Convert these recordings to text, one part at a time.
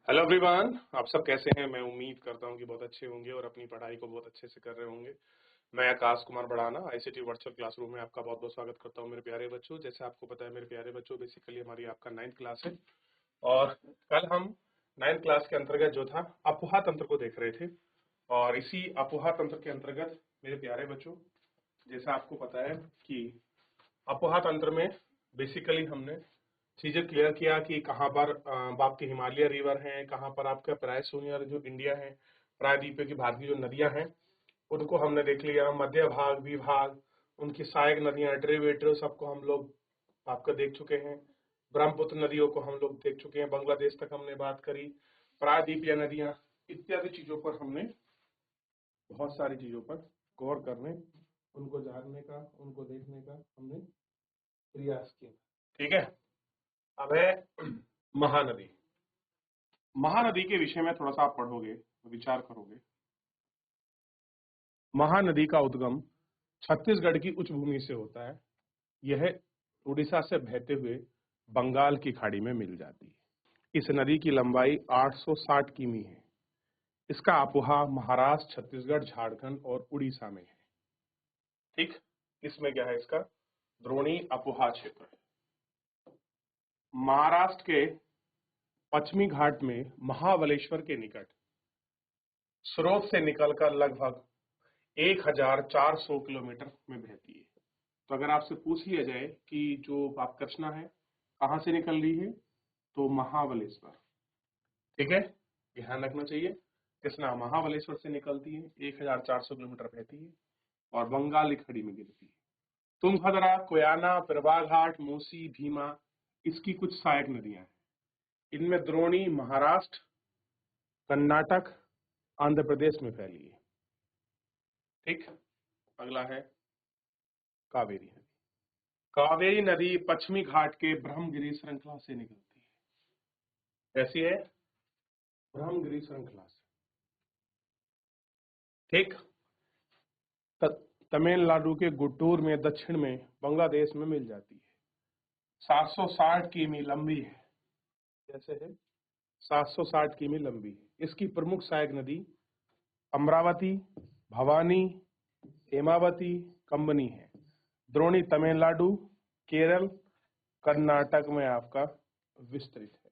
Hello everyone, आप सब कैसे हैं। मैं उम्मीद करता हूं कि बहुत अच्छे होंगे और अपनी पढ़ाई को बहुत अच्छे से कर रहे होंगे। मैं आकाश कुमार बढ़ाना आईसीटी वर्चुअल क्लासरूम में आपका बहुत बहुत स्वागत करता हूं मेरे प्यारे बच्चों। जैसे आपको पता है मेरे प्यारे बच्चों, बेसिकली हमारी आपका 9th क्लास है और कल हम 9th क्लास के अंतर्गत जो था अपोहा तंत्र को देख रहे थे। और इसी अपोहा तंत्र के अंतर्गत मेरे प्यारे बच्चों, जैसा आपको पता है कि अपोहा तंत्र में बेसिकली हमने चीजें क्लियर किया कि कहाँ पर आपके हिमालय रिवर हैं, कहाँ पर आपका प्रायशून्य जो इंडिया है, प्रायद्वीपीय की भारत की जो नदियां हैं उनको हमने देख लिया। मध्य भाग, विभाग, उनकी सहायक नदियां, डेरिवेटिव सबको हम लोग आपका देख चुके हैं। ब्रह्मपुत्र नदियों को हम लोग देख चुके हैं, बांग्लादेश तक हमने बात करी। प्रायद्वीपीय नदियां इत्यादि चीजों पर हमने बहुत सारी चीजों पर गौर करने, उनको जानने का, उनको देखने का हमने प्रयास किया। ठीक है, अब है महानदी। महानदी के विषय में थोड़ा सा आप पढ़ोगे, विचार करोगे। महानदी का उद्गम छत्तीसगढ़ की उच्च भूमि से होता है। यह उड़ीसा से बहते हुए बंगाल की खाड़ी में मिल जाती है। इस नदी की लंबाई 860 किमी है। इसका अपोहा महाराष्ट्र, छत्तीसगढ़, झारखंड और उड़ीसा में है। ठीक, इसमें क्या है, इसका द्रोणी अपोहा क्षेत्र है। महाराष्ट्र के पश्चिमी घाट में महाबलेश्वर के निकट स्रोत से निकलकर लगभग 1400 किलोमीटर में बहती है। तो अगर आपसे पूछ लिया जाए कि जो आप कृष्णा है कहाँ से निकल रही है, तो महाबलेश्वर। ठीक है, ध्यान रखना चाहिए। कृष्णा महाबलेश्वर से निकलती है, 1400 किलोमीटर बहती है और बंगाल की खाड़ी में गिरती है। तुंगभद्रा, कोयाना, प्रभा घाट, मूसी, भीमा इसकी कुछ सहायक नदियां हैं। इनमें द्रोणी महाराष्ट्र, कर्नाटक, आंध्र प्रदेश में फैली है। ठीक, अगला है कावेरी नदी। कावेरी नदी पश्चिमी घाट के ब्रह्मगिरी श्रृंखला से निकलती है। कैसी है? ब्रह्मगिरी श्रृंखला से। ठीक, तमिलनाडु के गुंटूर में दक्षिण में बांग्लादेश में मिल जाती है। 760 किमी लंबी है। कैसे है? 760 किमी लंबी है। इसकी प्रमुख सहायक नदी अमरावती, भवानी, हेमावती, कंबनी है। द्रोणी तमिलनाडु, केरल, कर्नाटक में आपका विस्तृत है।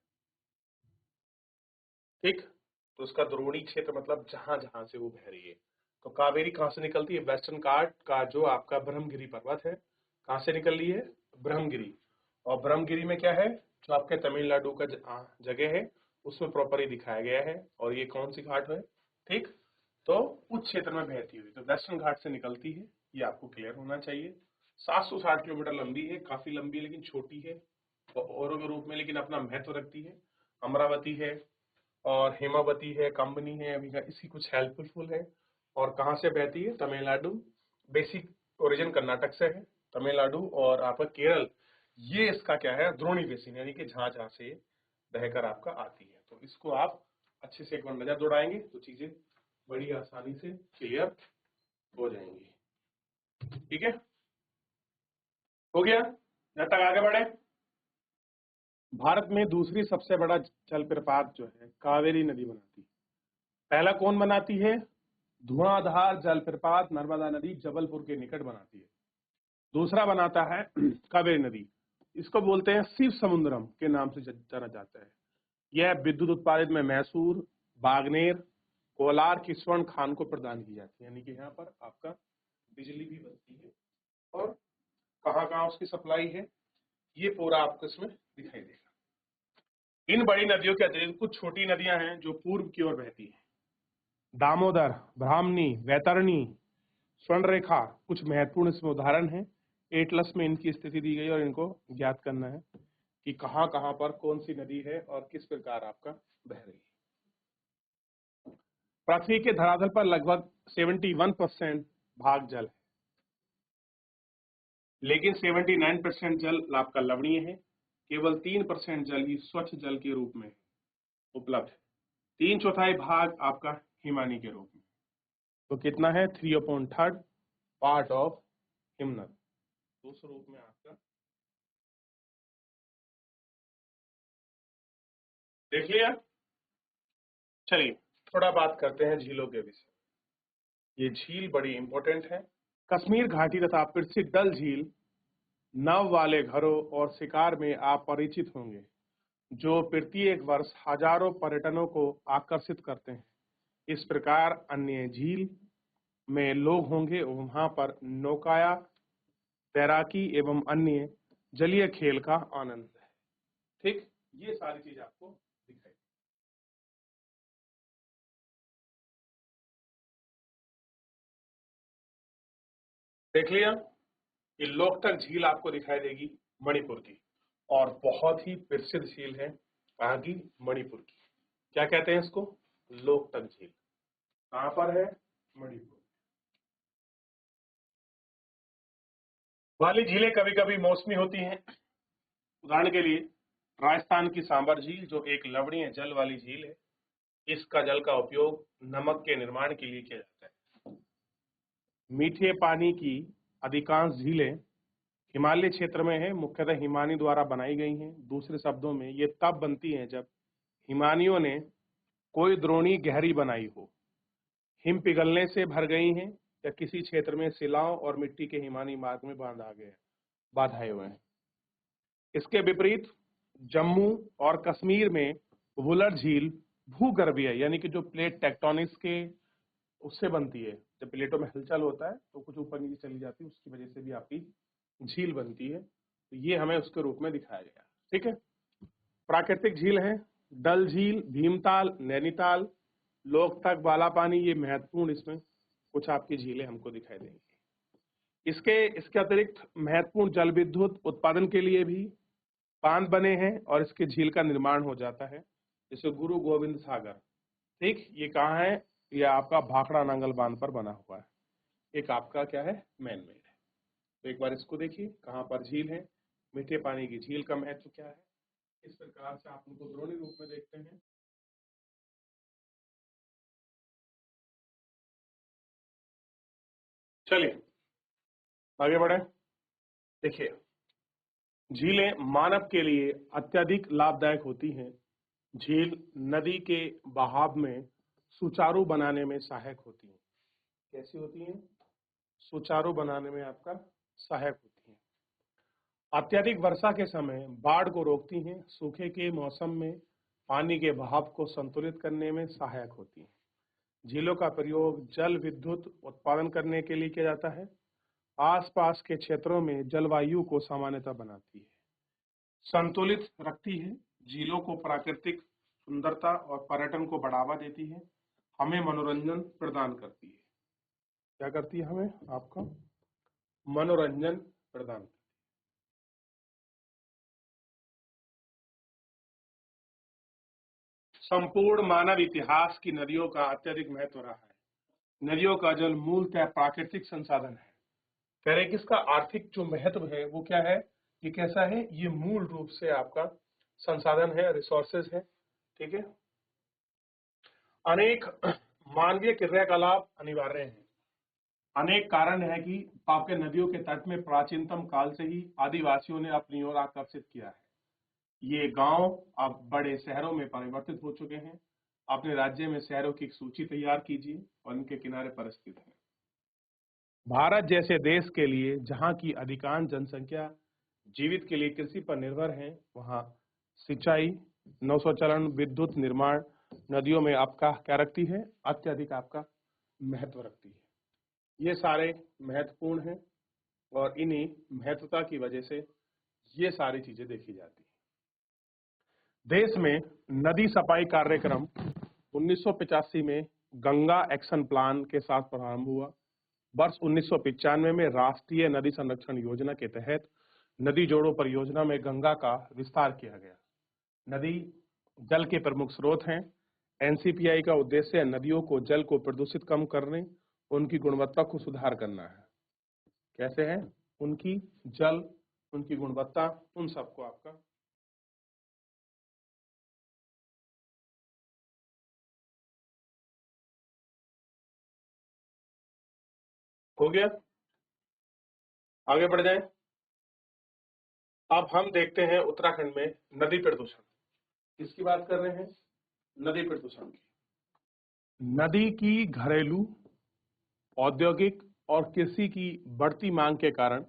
ठीक, तो उसका द्रोणी क्षेत्र मतलब जहां जहां से वो बह रही है। तो कावेरी कहां से निकलती है? वेस्टर्न घाट का जो आपका ब्रह्मगिरी पर्वत है, कहां से निकल रही है? ब्रह्मगिरी। और ब्रह्मगिरी में क्या है, जो आपके तमिलनाडु का जगह है उसमें प्रॉपर दिखाया गया है। और ये कौन सी घाट है? ठीक, तो उस क्षेत्र में बहती हुई, तो वेस्टर्न घाट से निकलती है, ये आपको क्लियर होना चाहिए। 760 किलोमीटर लंबी है, काफी लंबी है लेकिन छोटी है औरों के रूप में, लेकिन अपना महत्व रखती है। अमरावती है और हेमावती है, कंबनी है, अभी इसकी कुछ हेल्पफुल है। और कहाँ से बहती है? तमिलनाडु। बेसिक ओरिजिन कर्नाटक से है, तमिलनाडु और आपका केरल। ये इसका क्या है? द्रोणी बेसिन, यानी कि जहां जहां से बहकर आपका आती है। तो इसको आप अच्छे से एक बार नजर दौड़ाएंगे तो चीजें बड़ी आसानी से क्लियर हो जाएंगी। ठीक है, हो गया? जब तक आगे बढ़े, भारत में दूसरी सबसे बड़ा जलप्रपात जो है कावेरी नदी बनाती है। पहला कौन बनाती है? धुआंधार जलप्रपात नर्मदा नदी जबलपुर के निकट बनाती है। दूसरा बनाता है कावेरी नदी। इसको बोलते हैं शिव समुद्रम के नाम से जाना जाता है। यह विद्युत उत्पादित में मैसूर, बागनेर, कोलार की स्वर्ण खान को प्रदान की जाती है। यानी कि यहाँ पर आपका बिजली भी बनती है। और कहाँ कहाँ उसकी सप्लाई है ये पूरा आपको इसमें दिखाई देगा। इन बड़ी नदियों के अतिरिक्त कुछ छोटी नदियां हैं जो पूर्व की ओर बहती है। दामोदर, ब्राह्मणी, वैतरणी, स्वर्णरेखा कुछ महत्वपूर्ण इसमें उदाहरण हैं। एटलस में इनकी स्थिति दी गई और इनको ज्ञात करना है कि कहां कहां पर कौन सी नदी है और किस प्रकार आपका बह रही है। पृथ्वी के धरातल पर लगभग 71% भाग जल है, लेकिन 79% जल आपका लवणीय है। केवल 3% जल ही स्वच्छ जल के रूप में उपलब्ध है। 3/4 भाग आपका हिमानी के रूप में। तो कितना है? 3/3 पार्ट ऑफ हिमनद, उस रूप में आपका। देख लिया? चलिए थोड़ा बात करते हैं झीलों के विषय। ये झील बड़ी इंपॉर्टेंट है। कश्मीर घाटी तथा प्रसिद्ध डल झील नाव वाले घरों और शिकार में आप परिचित होंगे, जो प्रत्येक वर्ष हजारों पर्यटनों को आकर्षित करते हैं। इस प्रकार अन्य झील में लोग होंगे, वहां पर नौकाया, तैराकी एवं अन्य जलीय खेल का आनंद है। ठीक, ये सारी चीज आपको दिखाई देख लिया। ये लोकटक झील आपको दिखाई देगी मणिपुर की, और बहुत ही प्रसिद्ध झील है। कहाँ की? मणिपुर की। क्या कहते हैं इसको? लोकटक झील। कहाँ पर है? मणिपुर। वाली झीलें कभी कभी मौसमी होती हैं। उदाहरण के लिए राजस्थान की सांबर झील, जो एक लवणीय जल वाली झील है, इसका जल का उपयोग नमक के निर्माण के लिए किया जाता है। मीठे पानी की अधिकांश झीलें हिमालय क्षेत्र में है, मुख्यतः हिमानी द्वारा बनाई गई हैं। दूसरे शब्दों में ये तब बनती हैं जब हिमानियों ने कोई द्रोणी गहरी बनाई हो, हिम पिघलने से भर गई हैं, या किसी क्षेत्र में शिलाओं और मिट्टी के हिमानी मार्ग में बाधाए हुए हैं। इसके विपरीत जम्मू और कश्मीर में वुलर झील भूगर्भीय, यानी कि जो प्लेट टेक्टोनिक्स के उससे बनती है। जब प्लेटों में हलचल होता है तो कुछ ऊपर नीचे चली जाती है, उसकी वजह से भी आपकी झील बनती है। तो ये हमें उसके रूप में दिखाया गया। ठीक है। प्राकृतिक झील है डल झील, भीमताल, नैनीताल, लोकतक, बालापानी। ये महत्वपूर्ण, इसमें कुछ आपकी झीलें हमको दिखाई देंगी। इसके अतिरिक्त महत्वपूर्ण जल विद्युत उत्पादन के लिए भी बांध बने हैं और इसके झील का निर्माण हो जाता है, जैसे गुरु गोविंद सागर। ठीक, ये कहाँ है? ये आपका भाखड़ा नांगल बांध पर बना हुआ है। एक आपका क्या है? मैन मेड है। तो एक बार इसको देखिए, कहाँ पर झील है, मीठे पानी की झील का महत्व क्या है। इस प्रकार से आप उनको द्रोणी रूप में देखते हैं। चलिए आगे बढ़े। देखिए, झीलें मानव के लिए अत्यधिक लाभदायक होती हैं। झील नदी के बहाव में सुचारू बनाने में सहायक होती हैं। कैसी होती हैं? सुचारू बनाने में आपका सहायक होती हैं। अत्यधिक वर्षा के समय बाढ़ को रोकती हैं। सूखे के मौसम में पानी के बहाव को संतुलित करने में सहायक होती हैं। झीलों का प्रयोग जल विद्युत उत्पादन करने के लिए किया जाता है। आसपास के क्षेत्रों में जलवायु को सामान्यतः बनाती है, संतुलित रखती है। झीलों को प्राकृतिक सुंदरता और पर्यटन को बढ़ावा देती है। हमें मनोरंजन प्रदान करती है। क्या करती है? हमें आपका मनोरंजन प्रदान। संपूर्ण मानव इतिहास की नदियों का अत्यधिक महत्व रहा है। नदियों का जल मूलतः प्राकृतिक संसाधन है। कह रहे कि इसका आर्थिक जो महत्व है वो क्या है? ये कैसा है? ये मूल रूप से आपका संसाधन है, रिसोर्सेज है। ठीक है। अनेक मानवीय क्रियाकलाप अनिवार्य हैं। अनेक कारण है कि आपके नदियों के तट में प्राचीनतम काल से ही आदिवासियों ने अपनी ओर आकर्षित किया है। ये गांव अब बड़े शहरों में परिवर्तित हो चुके हैं। अपने राज्य में शहरों की एक सूची तैयार कीजिए और इनके किनारे पर स्थित है। भारत जैसे देश के लिए, जहां की अधिकांश जनसंख्या जीवित के लिए कृषि पर निर्भर है, वहां सिंचाई, नौसंचालन, विद्युत निर्माण नदियों में आपका क्या रखती है? अत्यधिक आपका महत्व रखती है। ये सारे महत्वपूर्ण हैं और इन्हीं महत्वता की वजह से ये सारी चीजें देखी जाती हैं। देश में नदी सफाई कार्यक्रम 1985 में गंगा एक्शन प्लान के साथ प्रारंभ हुआ। वर्ष 1995 में राष्ट्रीय नदी संरक्षण योजना के तहत नदी जोड़ो परियोजना में गंगा का विस्तार किया गया। नदी जल के प्रमुख स्रोत हैं। एनसीपीआई का उद्देश्य नदियों को जल को प्रदूषित कम करने, उनकी गुणवत्ता को सुधार करना है। कैसे है? उनकी जल, उनकी गुणवत्ता, उन सबको आपका हो गया। आगे बढ़ जाए। अब हम देखते हैं उत्तराखंड में नदी प्रदूषण। किसकी बात कर रहे हैं? नदी प्रदूषण की। नदी की घरेलू, औद्योगिक और कृषि की बढ़ती मांग के कारण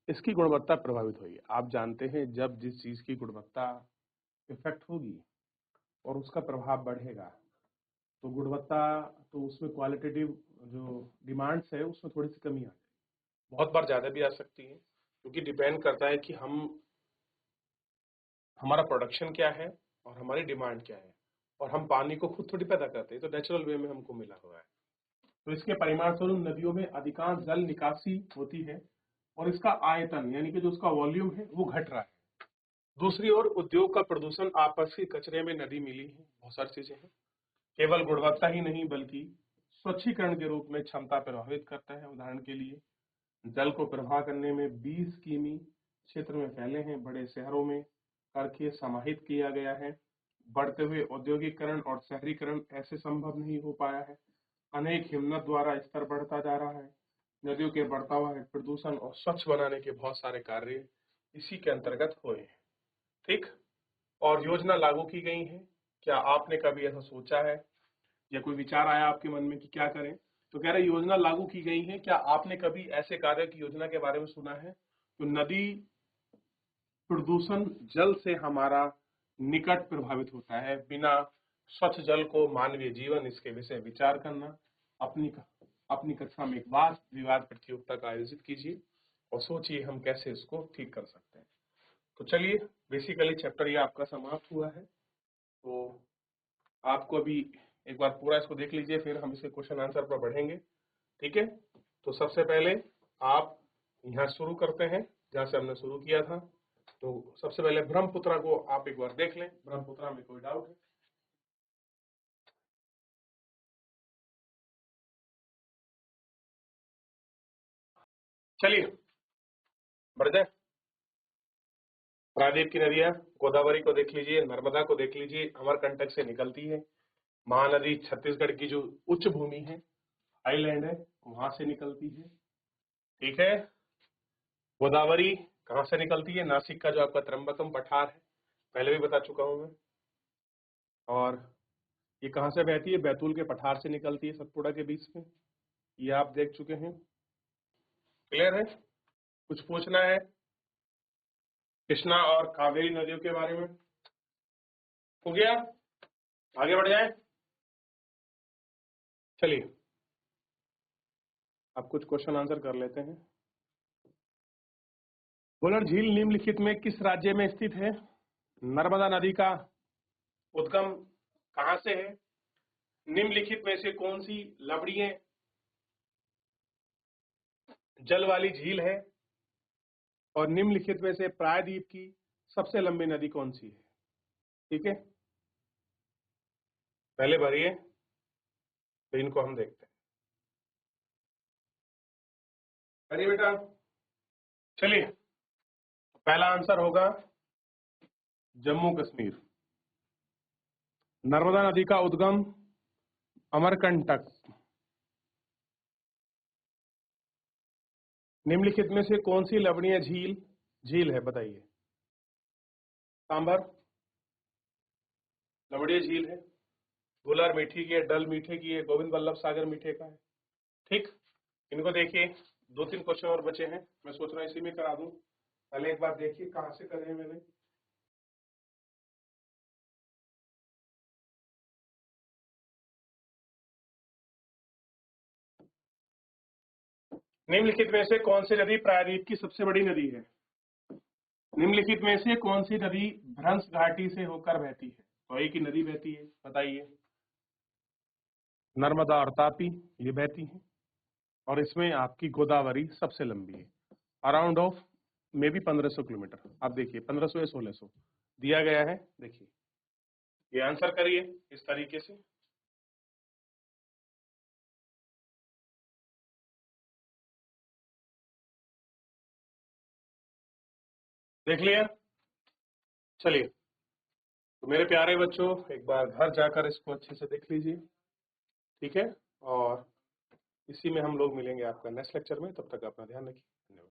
इसकी गुणवत्ता प्रभावित हुई है। आप जानते हैं जब जिस चीज की गुणवत्ता इफेक्ट होगी और उसका प्रभाव बढ़ेगा तो गुणवत्ता, तो उसमें क्वालिटेटिव जो डिमांड्स है उसमें थोड़ी सी कमी आ जाएगी, बहुत बार ज्यादा भी आ सकती है, क्योंकि डिपेंड करता है कि हमारा प्रोडक्शन क्या है और हमारी डिमांड क्या है, और हम पानी को खुद थोड़ी पैदा करते हैं, तो नेचुरल वे में हमको मिला हुआ है। तो इसके परिणाम स्वरूप नदियों में अधिकांश जल निकासी होती है और इसका आयतन यानी कि जो उसका वॉल्यूम है वो घट रहा है। दूसरी ओर उद्योग का प्रदूषण, आपसी कचरे में नदी मिली है, बहुत सारी चीजें हैं। केवल गुणवत्ता ही नहीं बल्कि स्वच्छीकरण के रूप में क्षमता प्रभावित करता है। उदाहरण के लिए जल को प्रवाह करने में 20 किमी क्षेत्र में फैले हैं, बड़े शहरों में करके समाहित किया गया है। बढ़ते हुए औद्योगिकरण और शहरीकरण ऐसे संभव नहीं हो पाया है। अनेक हिमनद द्वारा स्तर बढ़ता जा रहा है। नदियों के बढ़ता हुआ प्रदूषण और स्वच्छ बनाने के बहुत सारे कार्य इसी के अंतर्गत हुए हैं। ठीक, और योजना लागू की गई है। क्या आपने कभी ऐसा सोचा है या कोई विचार आया आपके मन में कि क्या करें? तो कह रहे योजना लागू की गई है, क्या आपने कभी ऐसे कार्य की योजना के बारे में सुना है? तो नदी प्रदूषण जल से हमारा निकट प्रभावित होता है। बिना स्वच्छ जल को मानवीय जीवन, इसके विषय विचार करना। अपनी कक्षा में एक वाद विवाद प्रतियोगिता का आयोजित कीजिए और सोचिए हम कैसे इसको ठीक कर सकते हैं। तो चलिए, बेसिकली चैप्टर ये आपका समाप्त हुआ है। तो आपको अभी एक बार पूरा इसको देख लीजिए, फिर हम इसके क्वेश्चन आंसर पर बढ़ेंगे। ठीक है, तो सबसे पहले आप यहाँ शुरू करते हैं जहाँ से हमने शुरू किया था। तो सबसे पहले ब्रह्मपुत्रा को आप एक बार देख लें, ब्रह्मपुत्रा में कोई डाउट है? चलिए बढ़ जाए। प्रायद्वीप की नदियां, गोदावरी को देख लीजिए, नर्मदा को देख लीजिए, अमरकंटक से निकलती है। महानदी छत्तीसगढ़ की जो उच्च भूमि है, हाईलैंड है, वहां से निकलती है। ठीक है, गोदावरी कहाँ से निकलती है? नासिक का जो आपका त्र्यंबकम पठार है, पहले भी बता चुका हूं मैं। और ये कहाँ से बहती है? बैतूल के पठार से निकलती है, सतपुड़ा के बीच में, ये आप देख चुके हैं। क्लियर है? कुछ पूछना है कृष्णा और कावेरी नदियों के बारे में? हो गया, आगे बढ़ जाए। चलिए अब कुछ क्वेश्चन आंसर कर लेते हैं। वुलर झील निम्नलिखित में किस राज्य में स्थित है? नर्मदा नदी का उद्गम कहां से है? निम्नलिखित में से कौन सी लवणीय जल वाली झील है? और निम्नलिखित में से प्रायद्वीप की सबसे लंबी नदी कौन सी है? ठीक है, पहले भरिए तो इनको हम देखते हैं। भरिए बेटा। चलिए, पहला आंसर होगा जम्मू कश्मीर। नर्मदा नदी का उद्गम अमरकंटक। निम्नलिखित में से कौन सी लवणीय झील झील है बताइए? सांबर लवणीय झील है, वुलर मीठी की है, डल मीठे की है, गोविंद वल्लभ सागर मीठे का है। ठीक, इनको देखिए, 2-3 क्वेश्चन और बचे हैं, मैं सोच रहा हूँ इसी में करा दूं। पहले एक बार देखिए कहां से करे हैं मैंने। निम्नलिखित में से कौन सी नदी प्रायद्वीप की सबसे बड़ी नदी है? निम्नलिखित में से कौन सी नदी भ्रंश घाटी से होकर बहती है? तो एक ही नदी बहती है, बताइए। नर्मदा और तापी ये बहती है, और इसमें आपकी गोदावरी सबसे लंबी है, around of may be 1500 kilometre. आप देखिए 1500 या 1600 दिया गया है। देखिए, ये आंसर करिए इस तरीके से। देख लिया? चलिए, तो मेरे प्यारे बच्चों, एक बार घर जाकर इसको अच्छे से देख लीजिए। ठीक है, और इसी में हम लोग मिलेंगे आपका नेक्स्ट लेक्चर में। तब तक अपना ध्यान रखिए। धन्यवाद।